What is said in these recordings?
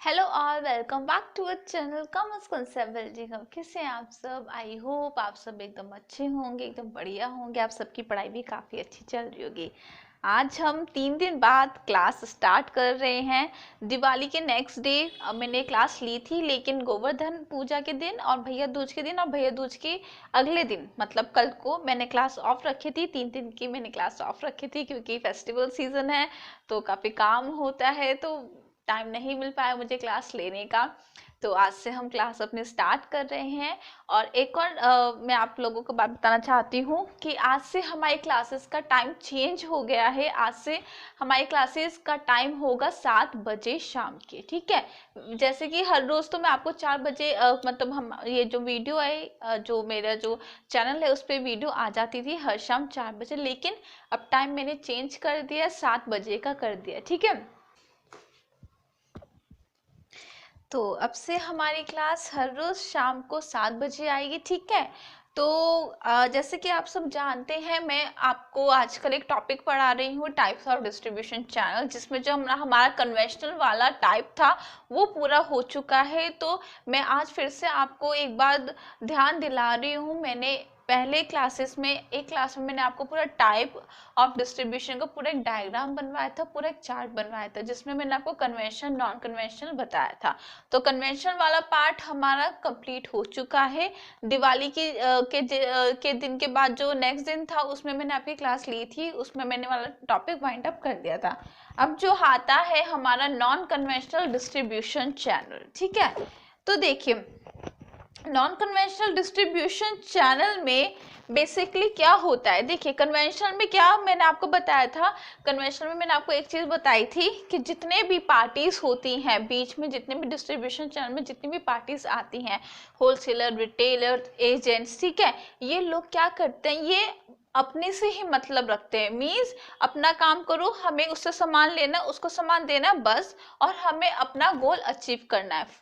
Hello all, welcome back to our channel commerce concept ji. हम कैसे हैं आप सब? आई होप आप सब एकदम अच्छे होंगे, एकदम बढ़िया होंगे। आप सबकी पढ़ाई भी काफ़ी अच्छी चल रही होगी। आज हम 3 दिन बाद क्लास स्टार्ट कर रहे हैं। दिवाली के नेक्स्ट डे मैंने क्लास ली थी, लेकिन गोवर्धन पूजा के दिन और भैया दूज के दिन और भैया दूज के अगले दिन मतलब कल को मैंने क्लास ऑफ रखी थी। 3 दिन की मैंने क्लास ऑफ रखी थी क्योंकि फेस्टिवल सीजन है तो काफ़ी काम होता है, तो टाइम नहीं मिल पाया मुझे क्लास लेने का। तो आज से हम क्लास अपने स्टार्ट कर रहे हैं। और एक और मैं आप लोगों को बात बताना चाहती हूँ कि आज से हमारी क्लासेस का टाइम चेंज हो गया है। आज से हमारी क्लासेस का टाइम होगा 7 बजे शाम के, ठीक है। जैसे कि हर रोज़ तो मैं आपको 4 बजे मतलब हम ये जो वीडियो है जो मेरा जो चैनल है उस पर वीडियो आ जाती थी हर शाम 4 बजे, लेकिन अब टाइम मैंने चेंज कर दिया, 7 बजे का कर दिया, ठीक है। तो अब से हमारी क्लास हर रोज शाम को 7 बजे आएगी, ठीक है। तो जैसे कि आप सब जानते हैं, मैं आपको आजकल एक टॉपिक पढ़ा रही हूँ, टाइप्स ऑफ डिस्ट्रीब्यूशन चैनल, जिसमें जो हमारा कन्वेंशनल वाला टाइप था वो पूरा हो चुका है। तो मैं आज फिर से आपको एक बार ध्यान दिला रही हूँ। मैंने पहले क्लासेस में एक क्लास में मैंने आपको पूरा टाइप ऑफ डिस्ट्रीब्यूशन का पूरा एक डायग्राम बनवाया था, पूरा एक चार्ट बनवाया था, जिसमें मैंने आपको कन्वेंशन नॉन कन्वेंशनल बताया था। तो कन्वेंशन वाला पार्ट हमारा कंप्लीट हो चुका है। दिवाली के दिन के बाद जो नेक्स्ट दिन था उसमें मैंने आपकी क्लास ली थी, उसमें मैंने वाला टॉपिक वाइंड अप कर दिया था। अब जो आता है हमारा नॉन कन्वेंशनल डिस्ट्रीब्यूशन चैनल, ठीक है। तो देखिए, नॉन कन्वेंशनल डिस्ट्रीब्यूशन चैनल में बेसिकली क्या होता है। देखिए, कन्वेंशनल में क्या मैंने आपको बताया था, कन्वेंशनल में मैंने आपको एक चीज बताई थी कि जितने भी पार्टीज होती हैं बीच में, जितने भी डिस्ट्रीब्यूशन चैनल में जितनी भी पार्टीज आती हैं, होलसेलर, रिटेलर, एजेंट्स, ठीक है, ये लोग क्या करते हैं, ये अपने से ही मतलब रखते हैं। मीन्स अपना काम करो, हमें उससे सामान लेना, उसको सामान देना, बस, और हमें अपना गोल अचीव करना है।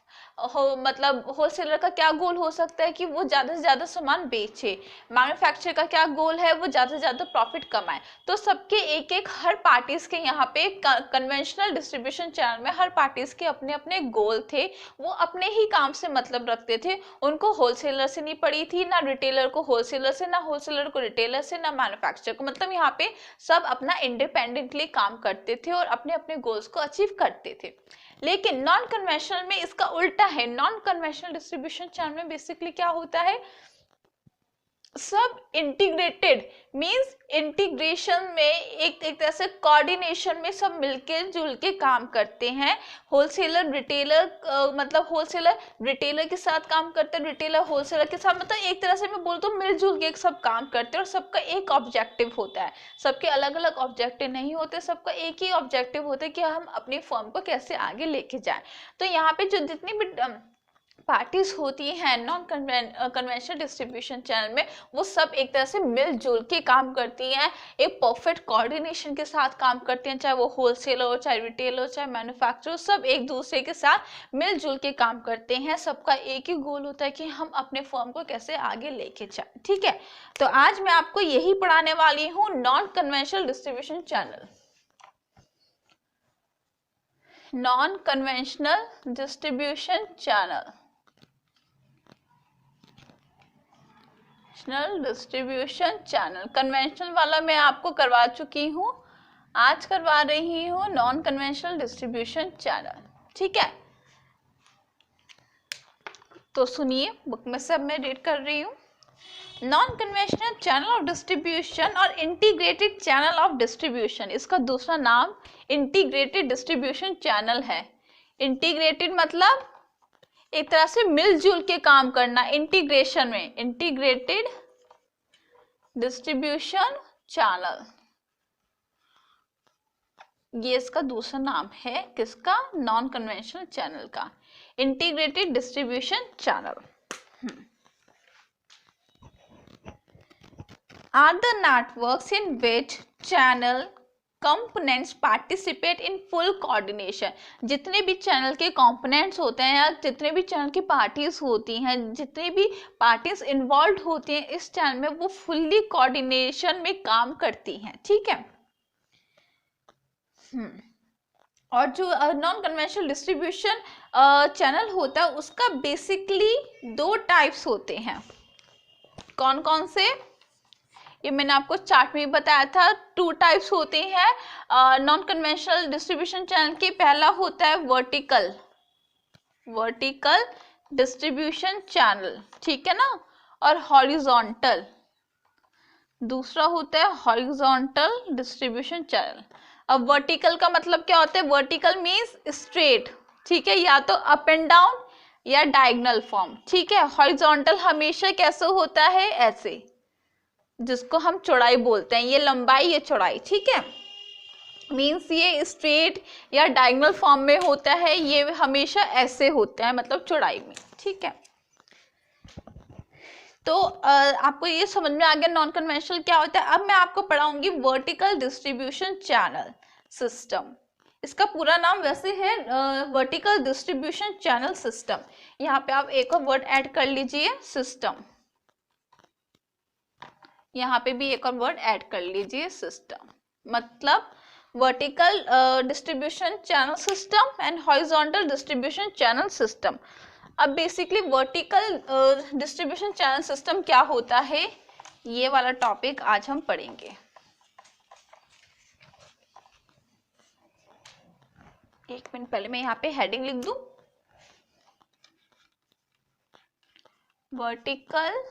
मतलब होलसेलर का क्या गोल हो सकता है कि वो ज्यादा से ज्यादा सामान बेचे। मैन्युफैक्चरर का क्या गोल है, वो ज्यादा से ज्यादा प्रॉफिट कमाए। तो सबके एक एक हर पार्टीज के यहाँ पे कन्वेंशनल डिस्ट्रीब्यूशन चैनल में हर पार्टीज के अपने अपने गोल थे। वो अपने ही काम से मतलब रखते थे। उनको होलसेलर से नहीं पड़ी थी, ना रिटेलर को होलसेलर से, ना होलसेलर को रिटेलर से, ना मैन्युफैक्चरर को। मतलब यहाँ पे सब अपना इंडिपेंडेंटली काम करते थे और अपने अपने गोल्स को अचीव करते थे। लेकिन नॉन कन्वेंशनल में इसका उल्टा है। नॉन कन्वेंशनल डिस्ट्रीब्यूशन चैनल में बेसिकली क्या होता है, सब इंटीग्रेटेड, मींस इंटीग्रेशन में एक तरह से कोऑर्डिनेशन में सब मिलके जुल के काम करते हैं। होलसेलर रिटेलर मतलब होलसेलर रिटेलर के साथ काम करते हैं, रिटेलर होलसेलर के साथ, मतलब एक तरह से मैं बोलता हूँ मिलजुल के सब काम करते हैं। और सबका एक ऑब्जेक्टिव होता है, सबके अलग अलग ऑब्जेक्टिव नहीं होते, सबका एक ही ऑब्जेक्टिव होता है कि हम अपनी फर्म को कैसे आगे लेके जाएं। तो यहाँ पे जो जितनी भी पार्टीज होती हैं नॉन कन्वेंशनल डिस्ट्रीब्यूशन चैनल में, वो सब एक तरह से मिलजुल के काम करती हैं, एक परफेक्ट कोऑर्डिनेशन के साथ काम करती हैं। चाहे वो होलसेलर हो, चाहे रिटेलर हो, चाहे मैन्युफैक्चरर, सब एक दूसरे के साथ मिलजुल के काम करते हैं। सबका एक ही गोल होता है कि हम अपने फर्म को कैसे आगे लेके जाए, ठीक है। तो आज मैं आपको यही पढ़ाने वाली हूँ, non conventional distribution channel. Non conventional distribution channel, distribution channel. Conventional वाला मैं आपको करवा चुकी हूँ, आज करवा रही हूँ नॉन कन्वेंशनल डिस्ट्रीब्यूशन चैनल, ठीक है। तो सुनिए, बुक में सब मैं रीड कर रही हूँ। Non conventional channel of distribution और इंटीग्रेटेड चैनल ऑफ डिस्ट्रीब्यूशन, इसका दूसरा नाम इंटीग्रेटेड डिस्ट्रीब्यूशन चैनल है। इंटीग्रेटेड मतलब एक तरह से मिलजुल के काम करना, इंटीग्रेशन में, इंटीग्रेटेड डिस्ट्रीब्यूशन चैनल, ये इसका दूसरा नाम है। किसका? नॉन कन्वेंशनल चैनल का, integrated distribution channel. Are the networks in which channel components participate in full coordination. जितने भी चैनल के कंपोनेंट्स होते हैं या जितने भी चैनल की पार्टीज होती हैं, जितनी भी पार्टीज इन्वॉल्व होती हैं इस चैनल में, वो फुल्ली कोऑर्डिनेशन में काम करती हैं, ठीक है। और जो नॉन कन्वेंशनल डिस्ट्रीब्यूशन चैनल होता है उसका बेसिकली दो टाइप्स होते हैं। कौन कौन से, ये मैंने आपको चार्ट में बताया था। टू टाइप्स होते हैं नॉन कन्वेंशनल डिस्ट्रीब्यूशन चैनल के। पहला होता है वर्टिकल डिस्ट्रीब्यूशन चैनल, ठीक है ना, और हॉरिजॉन्टल, दूसरा होता है हॉरिजॉन्टल डिस्ट्रीब्यूशन चैनल। अब वर्टिकल का मतलब क्या होता है? वर्टिकल मींस स्ट्रेट, ठीक है, या तो अप एंड डाउन या डायगोनल फॉर्म, ठीक है। हॉरिजॉन्टल हमेशा कैसे होता है? ऐसे, जिसको हम चौड़ाई बोलते हैं, ये लंबाई ये चौड़ाई, ठीक है। मीन्स ये स्ट्रेट या डायगोनल फॉर्म में होता है, ये हमेशा ऐसे होता है, मतलब चौड़ाई में, ठीक है। तो आपको ये समझ में आ गया नॉन कन्वेंशनल क्या होता है। अब मैं आपको पढ़ाऊंगी वर्टिकल डिस्ट्रीब्यूशन चैनल सिस्टम। इसका पूरा नाम वैसे है वर्टिकल डिस्ट्रीब्यूशन चैनल सिस्टम। यहाँ पे आप एक और वर्ड ऐड कर लीजिए, सिस्टम। यहाँ पे भी एक और वर्ड ऐड कर लीजिए, सिस्टम। मतलब vertical distribution channel system and horizontal distribution channel system. अब basically vertical distribution channel system क्या होता है, ये वाला टॉपिक आज हम पढ़ेंगे। एक मिनट पहले मैं यहाँ पे हेडिंग लिख दूं, वर्टिकल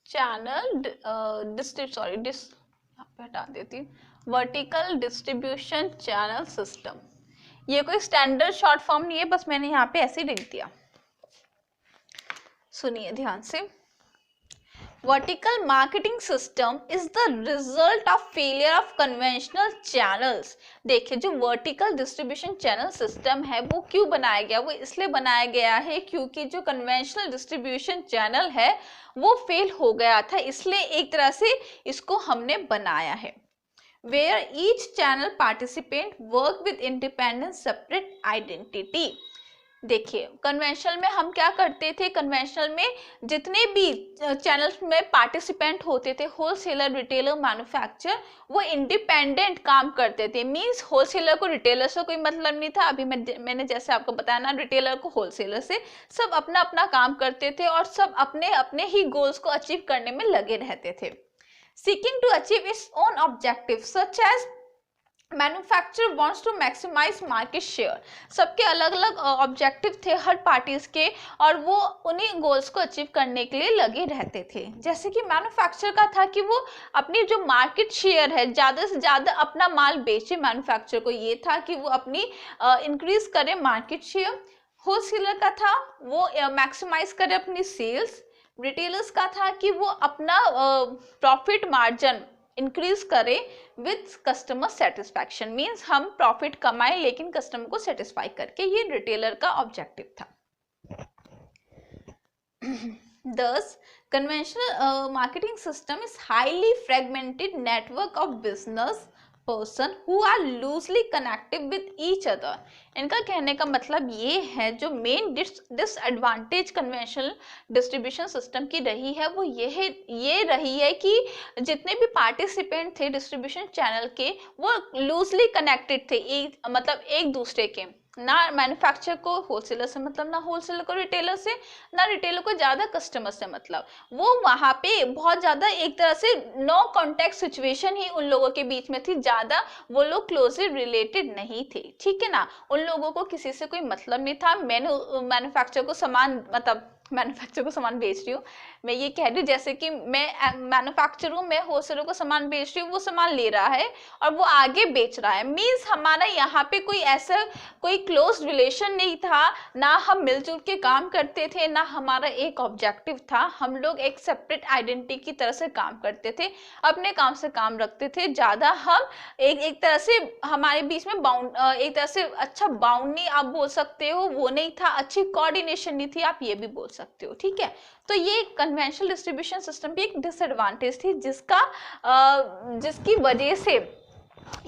चैनल यहाँ पे हटा देती हूँ, वर्टिकल डिस्ट्रीब्यूशन चैनल सिस्टम। ये कोई स्टैंडर्ड शॉर्ट फॉर्म नहीं है, बस मैंने यहाँ पे ऐसे ही लिख दिया। सुनिए ध्यान से। Vertical marketing system is the result of failure of conventional channels. देखिए, जो वर्टिकल डिस्ट्रीब्यूशन चैनल सिस्टम है वो क्यों बनाया गया? वो इसलिए बनाया गया है क्योंकि जो कन्वेंशनल डिस्ट्रीब्यूशन चैनल है वो फेल हो गया था, इसलिए एक तरह से इसको हमने बनाया है। Where each channel participant work with independent separate identity। देखिए, कन्वेंशनल में हम क्या करते थे? कन्वेंशनल में जितने भी चैनल्स में पार्टिसिपेंट होते थे, होलसेलर, रिटेलर, मैन्युफैक्चरर, वो इंडिपेंडेंट काम करते थे। मींस होलसेलर को रिटेलर से कोई मतलब नहीं था। अभी मैंने जैसे आपको बताया ना, रिटेलर को होलसेलर से, सब अपना अपना काम करते थे और सब अपने अपने ही गोल्स को अचीव करने में लगे रहते थे। Seeking to achieve its own objectives such as manufacturer wants to maximize market share। सबके अलग अलग ऑब्जेक्टिव थे हर पार्टीज के, और वो उन्हीं गोल्स को अचीव करने के लिए लगे रहते थे। जैसे कि मैन्युफैक्चरर का था कि वो अपनी जो मार्केट शेयर है ज़्यादा से ज़्यादा अपना माल बेचे। मैन्युफैक्चरर को ये था कि वो अपनी इंक्रीज करे मार्केट शेयर। होलसेलर का था वो मैक्सिमाइज करे अपनी सेल्स। रिटेलर्स का था कि वो अपना प्रॉफिट मार्जिन इंक्रीज करे विथ कस्टमर सेटिस्फैक्शन। मींस हम प्रॉफिट कमाए लेकिन कस्टमर को सेटिस्फाई करके, ये रिटेलर का ऑब्जेक्टिव था। Thus, conventional marketing system is highly fragmented network of business person who are loosely connected with each other। इनका कहने का मतलब ये है, जो main disadvantage conventional distribution system की रही है वो ये रही है कि जितने भी पार्टिसिपेंट थे डिस्ट्रीब्यूशन चैनल के, वो लूजली कनेक्टेड थे, मतलब एक दूसरे के। ना मैन्युफैक्चरर को होलसेलर से मतलब, ना होलसेलर को रिटेलर से, ना रिटेलर को ज़्यादा कस्टमर से मतलब। वो वहाँ पे बहुत ज़्यादा एक तरह से नो कॉन्टैक्ट सिचुएशन ही उन लोगों के बीच में थी, ज़्यादा वो लोग क्लोजली रिलेटेड नहीं थे, ठीक है ना। उन लोगों को किसी से कोई मतलब नहीं था। मैन्युफैक्चरर को सामान, मतलब मैन्युफैक्चरर को सामान बेच रही हूँ, मैं ये कह रही हूँ जैसे कि मैं मैन्युफैक्चरर हूँ, मैं होलसेलर को सामान बेच रही हूँ, वो सामान ले रहा है और वो आगे बेच रहा है। मीन्स हमारा यहाँ पे कोई ऐसा कोई क्लोज रिलेशन नहीं था, ना हम मिलजुल के काम करते थे, ना हमारा एक ऑब्जेक्टिव था। हम लोग एक सेपरेट आइडेंटिटी की तरह से काम करते थे, अपने काम से काम रखते थे। ज़्यादा हम एक तरह से हमारे बीच में एक तरह से अच्छा बाउंड नहीं आप बोल सकते हो, वो नहीं था। अच्छी कोऑर्डिनेशन नहीं थी, आप ये भी बोल सकते हो, ठीक है। तो ये कन्वेंशनल डिस्ट्रीब्यूशन सिस्टम की एक डिसएडवांटेज थी, जिसकी वजह से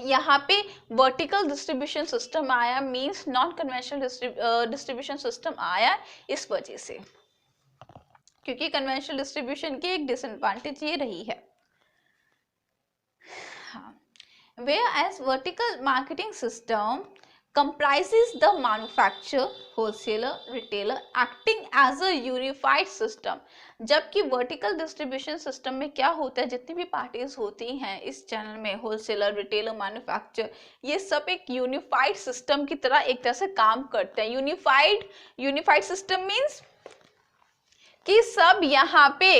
यहाँ पे वर्टिकल डिस्ट्रीब्यूशन सिस्टम आया। Means non conventional distribution system आया इस वजह से, क्योंकि कन्वेंशनल डिस्ट्रीब्यूशन की एक डिसएडवांटेज ये रही है। हाँ, whereas vertical marketing system comprises the manufacturer, wholesaler, retailer acting as a unified system। जबकि वर्टिकल डिस्ट्रीब्यूशन सिस्टम में क्या होता है, जितनी भी पार्टीज होती हैं इस चैनल में, होलसेलर, रिटेलर, मैन्युफैक्चरर, ये सब एक यूनिफाइड सिस्टम की तरह एक तरह से काम करते हैं। यूनिफाइड सिस्टम मीन्स कि सब यहाँ पे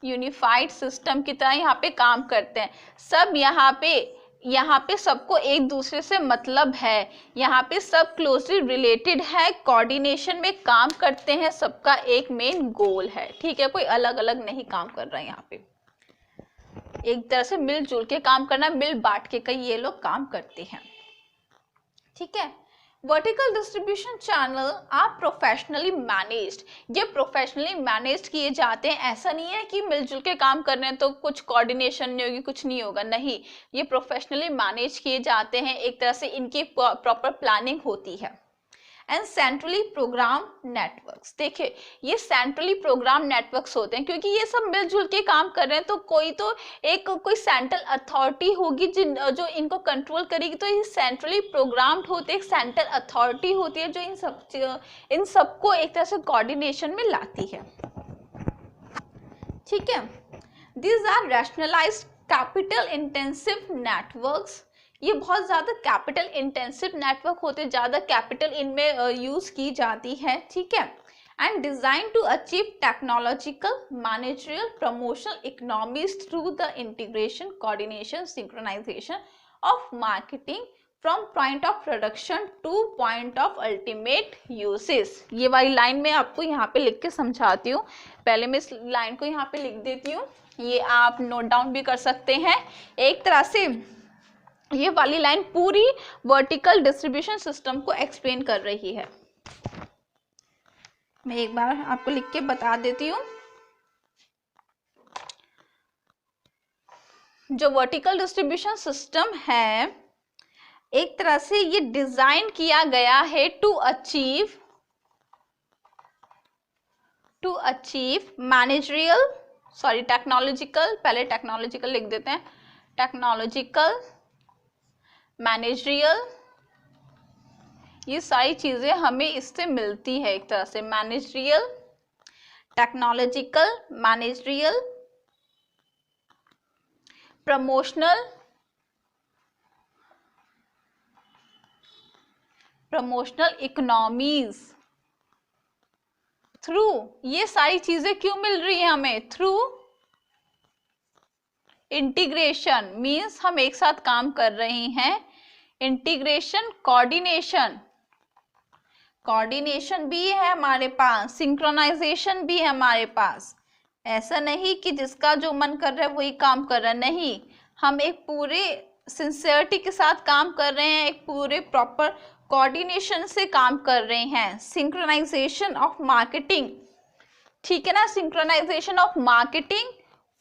यूनिफाइड सिस्टम की तरह यहाँ पे काम करते हैं। सब यहाँ पे सबको एक दूसरे से मतलब है, यहाँ पे सब क्लोजली रिलेटेड है, कोऑर्डिनेशन में काम करते हैं, सबका एक मेन गोल है। ठीक है, कोई अलग अलग नहीं काम कर रहा है, यहाँ पे एक तरह से मिलजुल के काम करना, मिल बांट के कई ये लोग काम करते हैं। ठीक है, vertical distribution channel are professionally managed. ये प्रोफेशनली मैनेज्ड किए जाते हैं। ऐसा नहीं है कि मिलजुल के काम कर रहे हैं तो कुछ कोऑर्डिनेशन नहीं होगी, कुछ नहीं होगा, नहीं, ये प्रोफेशनली मैनेज किए जाते हैं। एक तरह से इनकी प्रॉपर प्लानिंग होती है। एंड सेंट्रली प्रोग्राम नेटवर्क्स, देखिए ये सेंट्रली प्रोग्राम नेटवर्क्स होते हैं, क्योंकि ये सब मिलजुल के काम कर रहे हैं तो कोई सेंट्रल अथॉरिटी होगी जो इनको कंट्रोल करेगी। तो ये सेंट्रली प्रोग्राम्ड होते हैं, एक सेंट्रल अथॉरिटी होती है जो इन सबको एक तरह से कोऑर्डिनेशन में लाती है। ठीक है, these are rationalised capital intensive networks. ये बहुत ज़्यादा कैपिटल इंटेंसिव नेटवर्क होते हैं, ज़्यादा कैपिटल इनमें यूज़ की जाती है। ठीक है, and design to achieve technological, managerial, promotional economies through the integration, coordination, synchronisation of marketing from point of production to point of ultimate uses. ये वाली लाइन मैं आपको यहाँ पे लिख के समझाती हूँ। पहले मैं इस लाइन को यहाँ पे लिख देती हूँ, ये आप नोट डाउन भी कर सकते हैं। एक तरह से ये वाली लाइन पूरी वर्टिकल डिस्ट्रीब्यूशन सिस्टम को एक्सप्लेन कर रही है। मैं एक बार आपको लिख के बता देती हूँ। जो वर्टिकल डिस्ट्रीब्यूशन सिस्टम है, एक तरह से ये डिजाइन किया गया है टू अचीव मैनेजरियल, टेक्नोलॉजिकल, पहले टेक्नोलॉजिकल लिख देते हैं, टेक्नोलॉजिकल, मैनेजरियल, ये सारी चीजें हमें इससे मिलती है। एक तरह से managerial, technological, managerial, promotional economies through, ये सारी चीजें क्यों मिल रही है हमें? थ्रू इंटीग्रेशन, मीन्स हम एक साथ काम कर रहे हैं। इंटीग्रेशन, कोऑर्डिनेशन भी है हमारे पास, सिंक्रोनाइजेशन भी है हमारे पास। ऐसा नहीं कि जिसका जो मन कर रहा है वही काम कर रहा है, नहीं, हम एक पूरे सिंसियरिटी के साथ काम कर रहे हैं, एक पूरे प्रॉपर कोऑर्डिनेशन से काम कर रहे हैं। सिंक्रोनाइजेशन ऑफ मार्केटिंग, ठीक है ना, synchronisation of marketing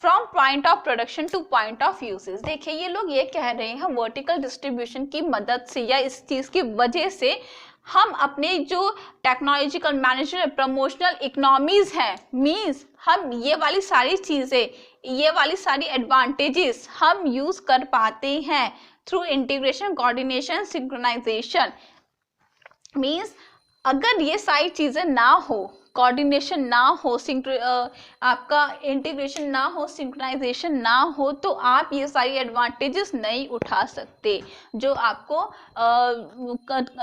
from point of production to point of usage. देखिए ये लोग ये कह रहे हैं वर्टिकल डिस्ट्रीब्यूशन की मदद से या इस चीज की वजह से हम अपने जो टेक्नोलॉजिकल, मैनेजरियल, प्रमोशनल इकोनॉमीज हैं, मीन्स हम ये वाली सारी चीजें, ये वाली सारी एडवांटेजेस हम यूज कर पाते हैं through integration, coordination, synchronisation. Means अगर ये सारी चीजें ना हो, कोऑर्डिनेशन ना हो, आपका इंटीग्रेशन ना हो, सिंक्रोनाइजेशन ना हो, तो आप ये सारी एडवांटेजेस नहीं उठा सकते जो आपको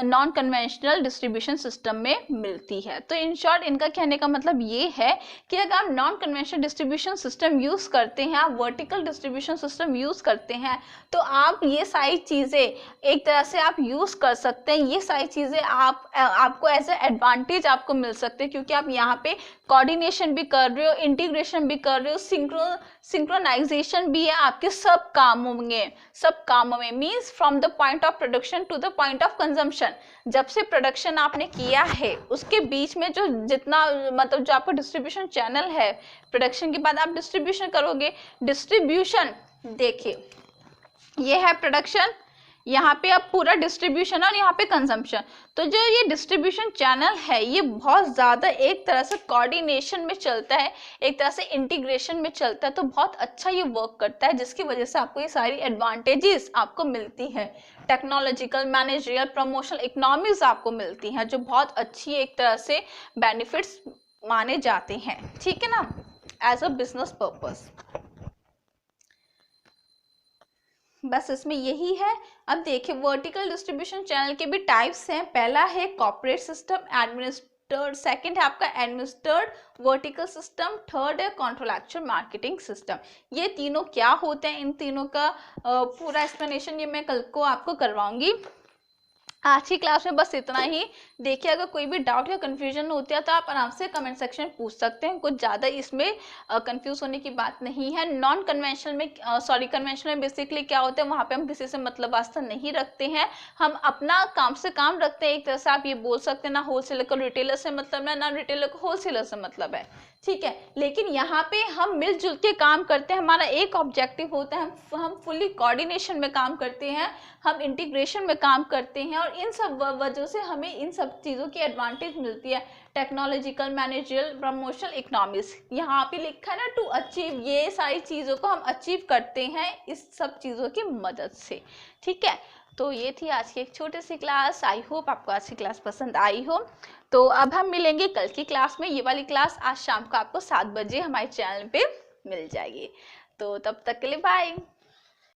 नॉन कन्वेंशनल डिस्ट्रीब्यूशन सिस्टम में मिलती है। तो इन शॉर्ट इनका कहने का मतलब ये है कि अगर आप non conventional distribution system use करते हैं, आप वर्टिकल डिस्ट्रीब्यूशन सिस्टम यूज करते हैं, तो आप ये सारी चीजें एक तरह से आप यूज कर सकते हैं। ये सारी चीजें आपको एज ए एडवांटेज आपको मिल सकते हैं, क्योंकि आप यहाँ पे कोऑर्डिनेशन भी कर रहे हो, इंटीग्रेशन भी कर रहे हो, सिंक्रोनाइजेशन भी है आपके सब कामों में। Means from the point of production to the point of consumption, जब से प्रोडक्शन आपने किया है उसके बीच में जो जितना मतलब जो आपका डिस्ट्रीब्यूशन चैनल है, प्रोडक्शन के बाद आप डिस्ट्रीब्यूशन करोगे। डिस्ट्रीब्यूशन देखिए ये है प्रोडक्शन, यहाँ पे अब पूरा डिस्ट्रीब्यूशन और यहाँ पे कंजम्पशन। तो जो ये डिस्ट्रीब्यूशन चैनल है ये बहुत ज़्यादा एक तरह से कोऑर्डिनेशन में चलता है, एक तरह से इंटीग्रेशन में चलता है, तो बहुत अच्छा ये वर्क करता है, जिसकी वजह से आपको ये सारी एडवांटेजेस आपको मिलती है। टेक्नोलॉजिकल, मैनेजरियल, प्रमोशनल इकोनॉमीज आपको मिलती हैं, जो बहुत अच्छी एक तरह से बेनिफिट्स माने जाते हैं, ठीक है ना, एज अ बिजनेस पर्पस। बस इसमें यही है। अब देखिए वर्टिकल डिस्ट्रीब्यूशन चैनल के भी टाइप्स हैं। पहला है कॉर्पोरेट सिस्टम, एडमिनिस्ट्रेड, सेकंड है आपका एडमिनिस्ट्रेड वर्टिकल सिस्टम, थर्ड है कॉन्ट्रोलैक्चुअल मार्केटिंग सिस्टम। ये तीनों क्या होते हैं, इन तीनों का पूरा एक्सप्लेनेशन ये मैं कल को आपको करवाऊंगी। आज की क्लास में बस इतना ही। देखिए अगर कोई भी डाउट या कंफ्यूजन होती है तो आप आराम से कमेंट सेक्शन में पूछ सकते हैं, कुछ ज़्यादा इसमें कंफ्यूज होने की बात नहीं है। नॉन कन्वेंशनल में कन्वेंशनल में बेसिकली क्या होता है, वहाँ पे हम किसी से मतलब वास्ता नहीं रखते हैं, हम अपना काम से काम रखते हैं। एक तरह से आप ये बोल सकते हैं, ना होलसेलर को रिटेलर से मतलब है, ना रिटेलर को होलसेलर से मतलब है, ठीक है। लेकिन यहाँ पे हम मिलजुल के काम करते हैं, हमारा एक ऑब्जेक्टिव होता है, हम फुली कोऑर्डिनेशन में काम करते हैं, हम इंटीग्रेशन में काम करते हैं, और इन सब वजह से हमें इन सब चीज़ों की एडवांटेज मिलती है। टेक्नोलॉजिकल, मैनेजरियल, प्रमोशनल इकोनॉमिक्स, यहाँ पे लिखा है ना टू अचीव, ये सारी चीज़ों को हम अचीव करते हैं इस सब चीज़ों की मदद से, ठीक है। तो ये थी आज की एक छोटी सी क्लास। आई होप आपको आज की क्लास पसंद आई हो। तो अब हम मिलेंगे कल की क्लास में। ये वाली क्लास आज शाम को आपको 7 बजे हमारे चैनल पे मिल जाएगी। तो तब तक के लिए बाय।